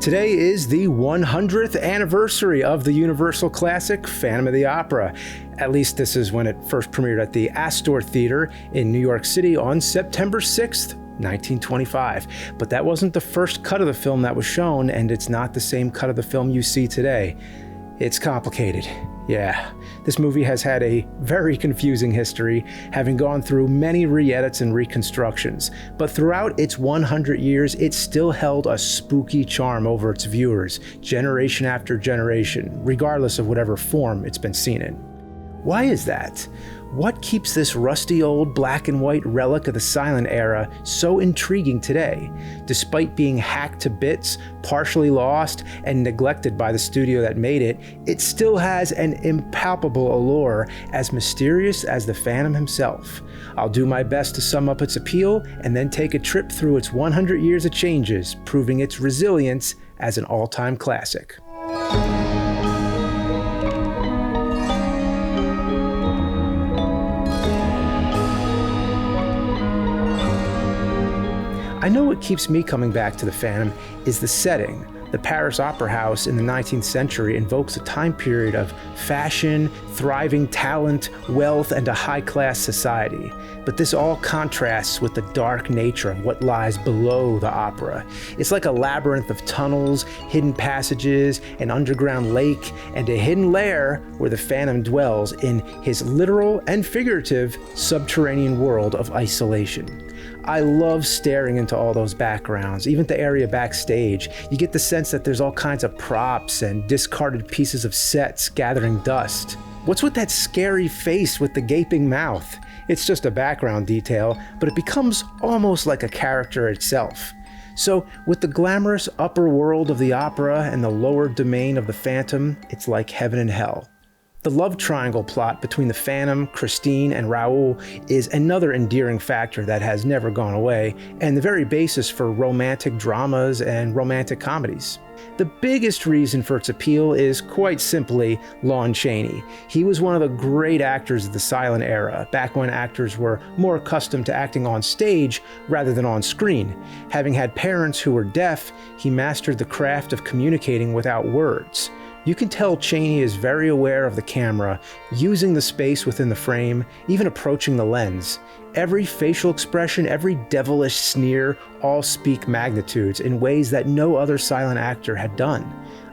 Today is the 100th anniversary of the Universal classic Phantom of the Opera. At least this is when it first premiered at the Astor Theater in New York City on September 6th, 1925. But that wasn't the first cut of the film that was shown, and it's not the same cut of the film you see today. It's complicated. Yeah, this movie has had a very confusing history, having gone through many re-edits and reconstructions. But throughout its 100 years, it still held a spooky charm over its viewers, generation after generation, regardless of whatever form it's been seen in. Why is that? What keeps this rusty old black and white relic of the silent era so intriguing today? Despite being hacked to bits, partially lost, and neglected by the studio that made it, it still has an impalpable allure, as mysterious as the Phantom himself. I'll do my best to sum up its appeal and then take a trip through its 100 years of changes, proving its resilience as an all-time classic. I know what keeps me coming back to the Phantom is the setting. The Paris Opera House in the 19th century invokes a time period of fashion, thriving talent, wealth, and a high-class society. But this all contrasts with the dark nature of what lies below the opera. It's like a labyrinth of tunnels, hidden passages, an underground lake, and a hidden lair where the Phantom dwells in his literal and figurative subterranean world of isolation. I love staring into all those backgrounds, even the area backstage. You get the sense that there's all kinds of props and discarded pieces of sets gathering dust. What's with that scary face with the gaping mouth? It's just a background detail, but it becomes almost like a character itself. So, with the glamorous upper world of the opera and the lower domain of the Phantom, it's like heaven and hell. The love triangle plot between the Phantom, Christine, and Raoul is another endearing factor that has never gone away, and the very basis for romantic dramas and romantic comedies. The biggest reason for its appeal is quite simply Lon Chaney. He was one of the great actors of the silent era, back when actors were more accustomed to acting on stage rather than on screen. Having had parents who were deaf, he mastered the craft of communicating without words. You can tell Chaney is very aware of the camera, using the space within the frame, even approaching the lens. Every facial expression, every devilish sneer, all speak magnitudes in ways that no other silent actor had done.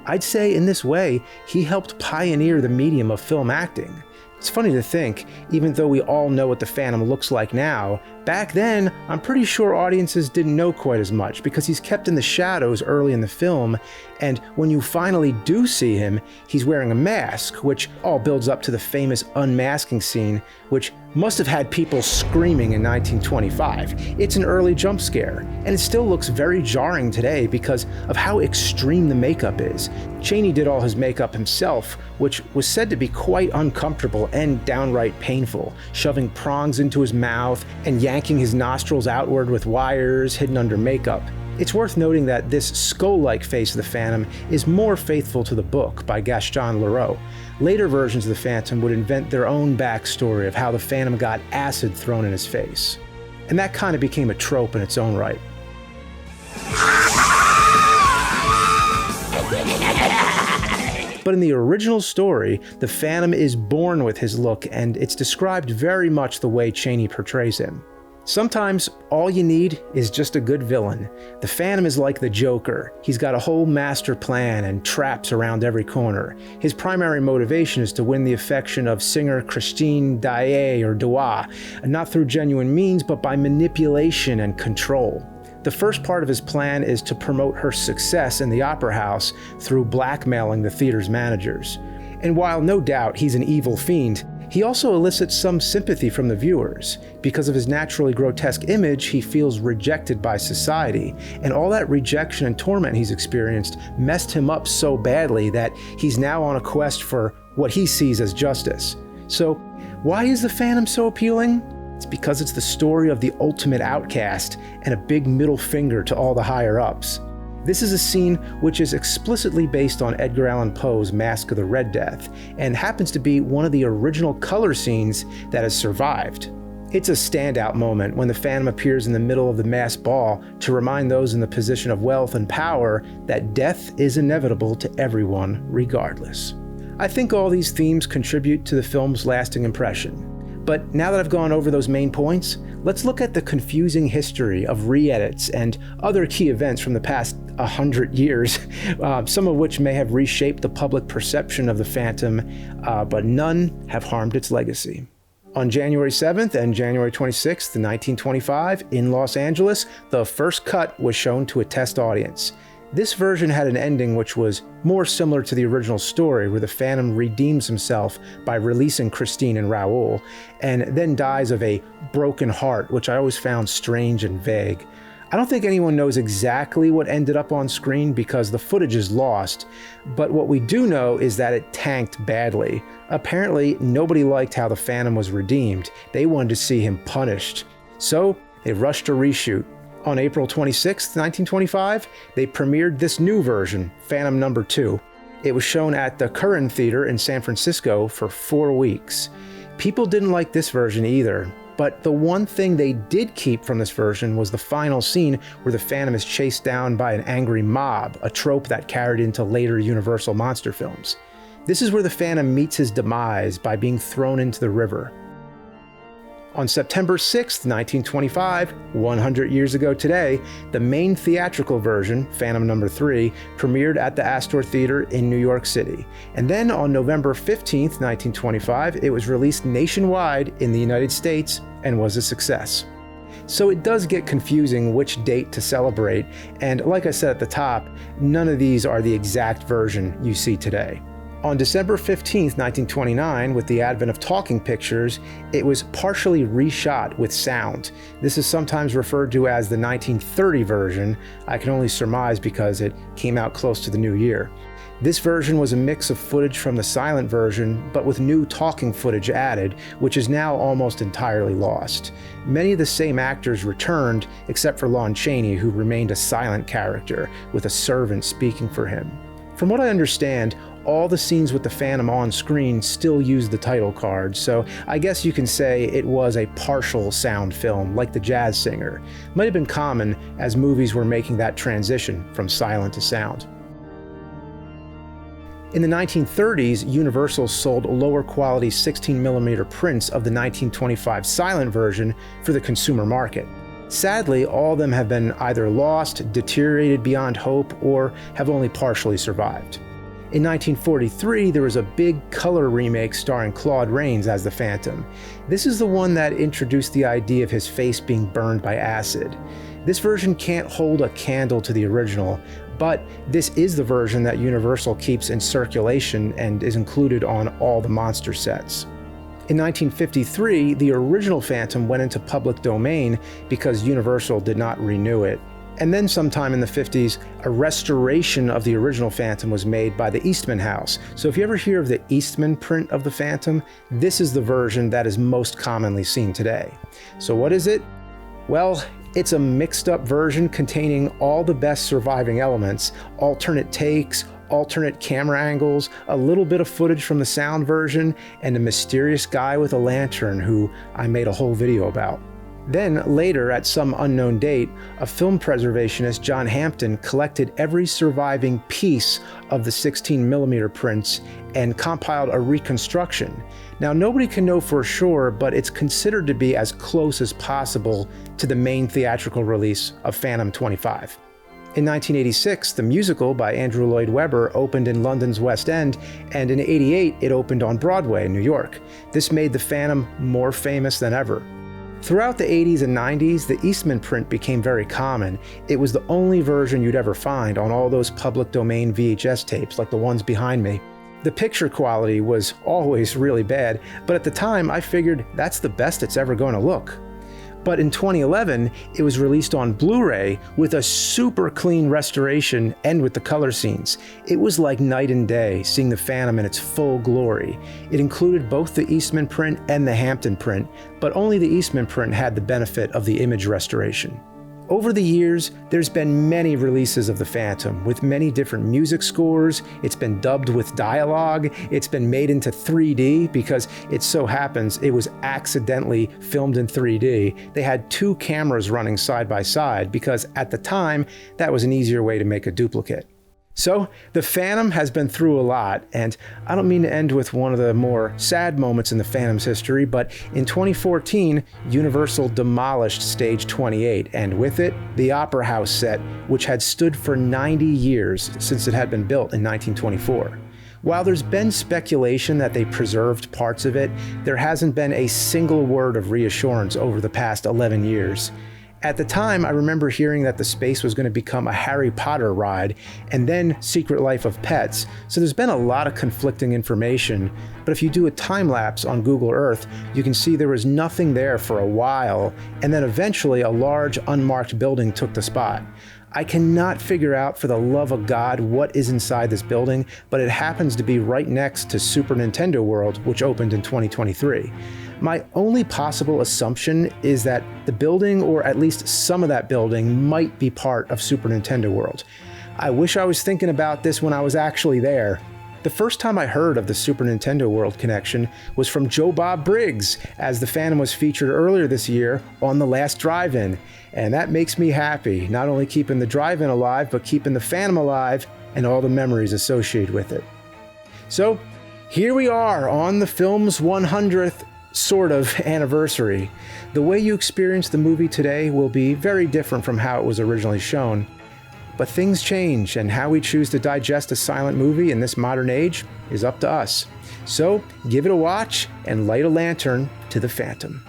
I'd say in this way, he helped pioneer the medium of film acting. It's funny to think, even though we all know what the Phantom looks like now, back then, I'm pretty sure audiences didn't know quite as much because he's kept in the shadows early in the film, and when you finally do see him, he's wearing a mask, which all builds up to the famous unmasking scene, which must have had people screaming in 1925. It's an early jump scare, and it still looks very jarring today because of how extreme the makeup is. Chaney did all his makeup himself, which was said to be quite uncomfortable and downright painful, shoving prongs into his mouth and yanking his nostrils outward with wires hidden under makeup. It's worth noting that this skull-like face of the Phantom is more faithful to the book by Gaston Leroux. Later versions of the Phantom would invent their own backstory of how the Phantom got acid thrown in his face. And that kind of became a trope in its own right. But in the original story, the Phantom is born with his look, and it's described very much the way Chaney portrays him. Sometimes all you need is just a good villain. The Phantom is like the Joker. He's got a whole master plan and traps around every corner. His primary motivation is to win the affection of singer Christine Daae or Dua, not through genuine means, but by manipulation and control. The first part of his plan is to promote her success in the opera house through blackmailing the theater's managers. And while no doubt he's an evil fiend, he also elicits some sympathy from the viewers. Because of his naturally grotesque image, he feels rejected by society, and all that rejection and torment he's experienced messed him up so badly that he's now on a quest for what he sees as justice. So, why is the Phantom so appealing? It's because it's the story of the ultimate outcast and a big middle finger to all the higher-ups. This is a scene which is explicitly based on Edgar Allan Poe's Masque of the Red Death, and happens to be one of the original color scenes that has survived. It's a standout moment when the Phantom appears in the middle of the masked ball to remind those in the position of wealth and power that death is inevitable to everyone regardless. I think all these themes contribute to the film's lasting impression. But now that I've gone over those main points, let's look at the confusing history of re-edits and other key events from the past 100 years, some of which may have reshaped the public perception of the Phantom, but none have harmed its legacy. On January 7th and January 26th, 1925, in Los Angeles, the first cut was shown to a test audience. This version had an ending which was more similar to the original story, where the Phantom redeems himself by releasing Christine and Raoul, and then dies of a broken heart, which I always found strange and vague. I don't think anyone knows exactly what ended up on screen because the footage is lost, but what we do know is that it tanked badly. Apparently, nobody liked how the Phantom was redeemed. They wanted to see him punished. So, they rushed a reshoot. On April 26, 1925, they premiered this new version, Phantom No. 2. It was shown at the Curran Theater in San Francisco for 4 weeks. People didn't like this version either, but the one thing they did keep from this version was the final scene where the Phantom is chased down by an angry mob, a trope that carried into later Universal monster films. This is where the Phantom meets his demise by being thrown into the river. On September 6, 1925, 100 years ago today, the main theatrical version, Phantom No. 3, premiered at the Astor Theater in New York City. And then on November 15, 1925, it was released nationwide in the United States and was a success. So it does get confusing which date to celebrate, and like I said at the top, none of these are the exact version you see today. On December 15, 1929, with the advent of talking pictures, it was partially reshot with sound. This is sometimes referred to as the 1930 version. I can only surmise because it came out close to the new year. This version was a mix of footage from the silent version, but with new talking footage added, which is now almost entirely lost. Many of the same actors returned, except for Lon Chaney, who remained a silent character, with a servant speaking for him. From what I understand, all the scenes with the Phantom on screen still use the title card, so I guess you can say it was a partial sound film, like The Jazz Singer. Might have been common as movies were making that transition from silent to sound. In the 1930s, Universal sold lower quality 16mm prints of the 1925 silent version for the consumer market. Sadly, all of them have been either lost, deteriorated beyond hope, or have only partially survived. In 1943, there was a big color remake starring Claude Rains as the Phantom. This is the one that introduced the idea of his face being burned by acid. This version can't hold a candle to the original, but this is the version that Universal keeps in circulation and is included on all the monster sets. In 1953, the original Phantom went into public domain because Universal did not renew it. And then sometime in the 50s, a restoration of the original Phantom was made by the Eastman House. So if you ever hear of the Eastman print of the Phantom, this is the version that is most commonly seen today. So what is it? Well, it's a mixed up version containing all the best surviving elements, alternate takes, alternate camera angles, a little bit of footage from the sound version, and a mysterious guy with a lantern who I made a whole video about. Then, later, at some unknown date, a film preservationist, John Hampton, collected every surviving piece of the 16mm prints and compiled a reconstruction. Now, nobody can know for sure, but it's considered to be as close as possible to the main theatrical release of Phantom 25. In 1986, the musical by Andrew Lloyd Webber opened in London's West End, and in '88, it opened on Broadway in New York. This made the Phantom more famous than ever. Throughout the 80s and 90s, the Eastman print became very common. It was the only version you'd ever find on all those public domain VHS tapes like the ones behind me. The picture quality was always really bad, but at the time I figured that's the best it's ever going to look. But in 2011, it was released on Blu-ray with a super clean restoration and with the color scenes. It was like night and day seeing the Phantom in its full glory. It included both the Eastman print and the Hampton print, but only the Eastman print had the benefit of the image restoration. Over the years, there's been many releases of The Phantom, with many different music scores. It's been dubbed with dialogue. It's been made into 3D because it so happens it was accidentally filmed in 3D. They had 2 cameras running side by side because at the time, that was an easier way to make a duplicate. So, The Phantom has been through a lot, and I don't mean to end with one of the more sad moments in The Phantom's history, but in 2014, Universal demolished Stage 28, and with it, the Opera House set, which had stood for 90 years since it had been built in 1924. While there's been speculation that they preserved parts of it, there hasn't been a single word of reassurance over the past 11 years. At the time, I remember hearing that the space was going to become a Harry Potter ride, and then Secret Life of Pets, so there's been a lot of conflicting information, but if you do a time-lapse on Google Earth, you can see there was nothing there for a while, and then eventually a large unmarked building took the spot. I cannot figure out for the love of God what is inside this building, but it happens to be right next to Super Nintendo World, which opened in 2023. My only possible assumption is that the building, or at least some of that building, might be part of Super Nintendo World. I wish I was thinking about this when I was actually there. The first time I heard of the Super Nintendo World connection was from Joe Bob Briggs, as The Phantom was featured earlier this year on The Last Drive-In. And that makes me happy, not only keeping the drive-in alive, but keeping the Phantom alive and all the memories associated with it. So, here we are on the film's 100th sort of anniversary. The way you experience the movie today will be very different from how it was originally shown. But things change, and how we choose to digest a silent movie in this modern age is up to us. So give it a watch and light a lantern to The Phantom.